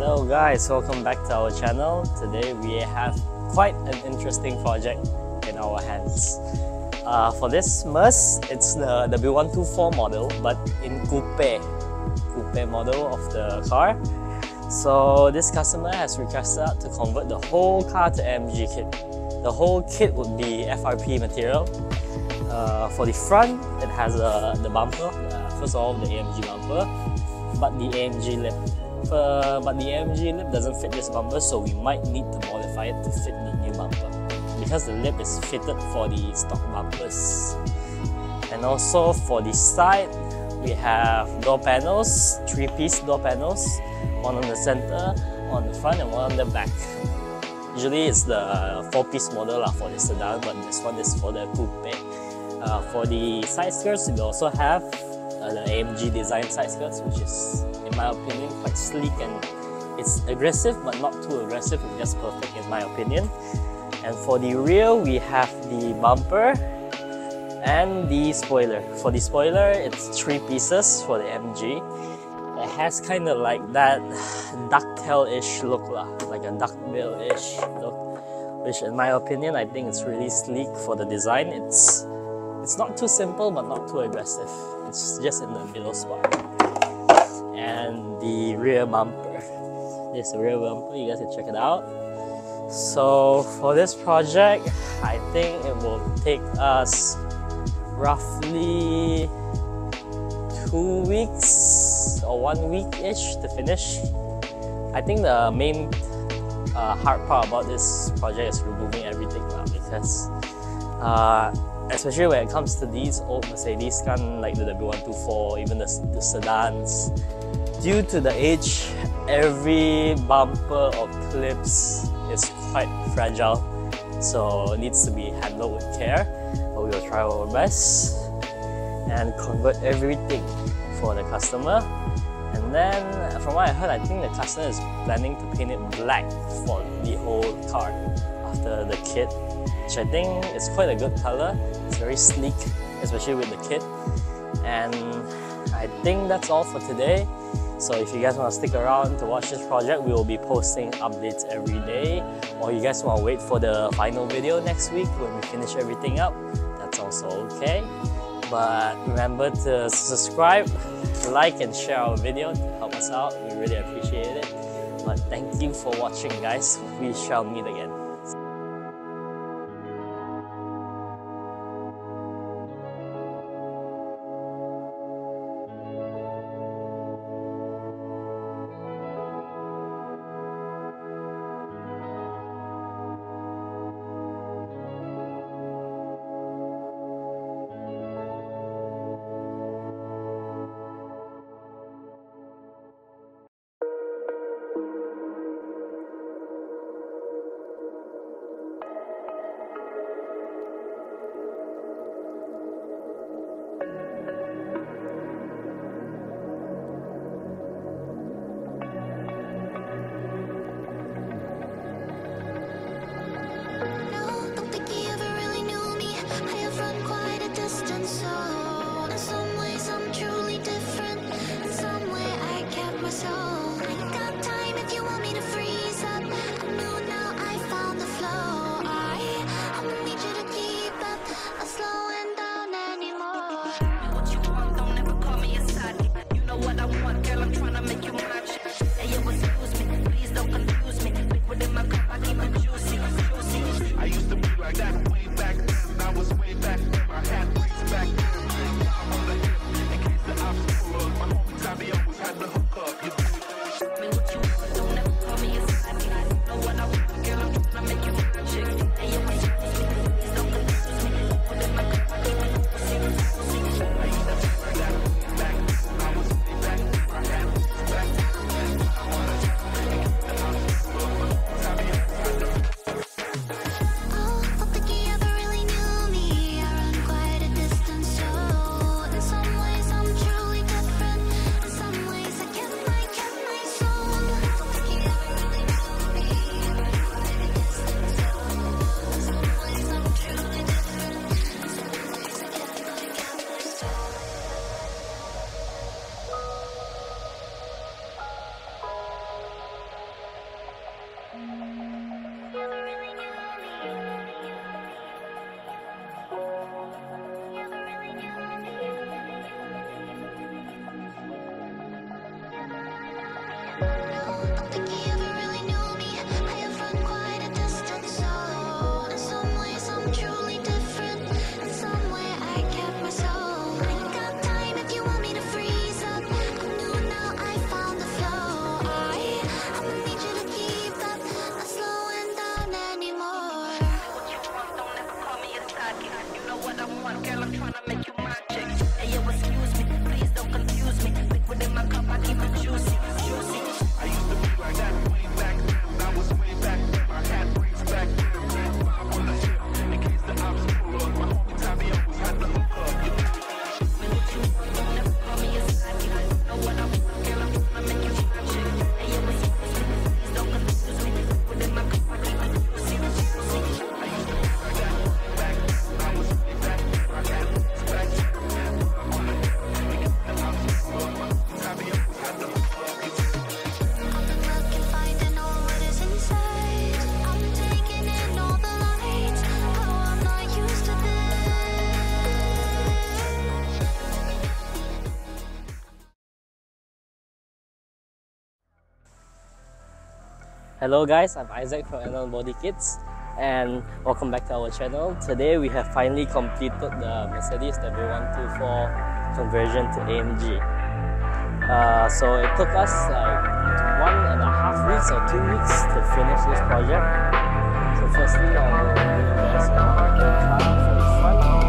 Hello guys, welcome back to our channel. Today we have quite an interesting project in our hands. For this Merc, it's the W124 model but in coupe model of the car. So this customer has requested us to convert the whole car to AMG kit. The whole kit would be FRP material. For the front, it has the bumper, first of all the AMG bumper, but the AMG lip. But the AMG lip doesn't fit this bumper, so we might need to modify it to fit the new bumper, because the lip is fitted for the stock bumpers. And also for the side, we have door panels, 3-piece door panels, one on the center, one on the front and one on the back. Usually it's the 4-piece model for the sedan, but this one is for the coupe. For the side skirts, we also have the AMG design side skirts, which is, in my opinion, quite sleek, and it's aggressive but not too aggressive. It's just perfect in my opinion. And for the rear, we have the bumper and the spoiler. For the spoiler, it's 3 pieces for the AMG. It has kind of like that ducktail-ish look, like a duckbill-ish look, which in my opinion, I think it's really sleek for the design. It's not too simple but not too aggressive. It's just in the middle spot. And the rear bumper. This is the rear bumper, you guys can check it out. So for this project, I think it will take us roughly 2 weeks or 1 week-ish to finish. I think the main hard part about this project is removing everything because especially when it comes to these old Mercedes gun like the W124, even the sedans, due to the age, every bumper or clips is quite fragile, so it needs to be handled with care. But we will try our best and convert everything for the customer. And then, from what I heard, I think the customer is planning to paint it black for the whole car after the kit, which I think is quite a good color. It's very sleek, especially with the kit. And I think that's all for today. So if you guys want to stick around to watch this project, we will be posting updates every day. Or you guys want to wait for the final video next week when we finish everything up, that's also okay. But remember to subscribe, like and share our video to help us out. We really appreciate it. But thank you for watching guys. We shall meet again. Oh, fuck the gear. Hello guys, I'm Isaac from AMG Bodykit and welcome back to our channel. Today we have finally completed the Mercedes W124 conversion to AMG. So it took us like 1.5 weeks or 2 weeks to finish this project. So firstly I will bring you guys around the car from the front.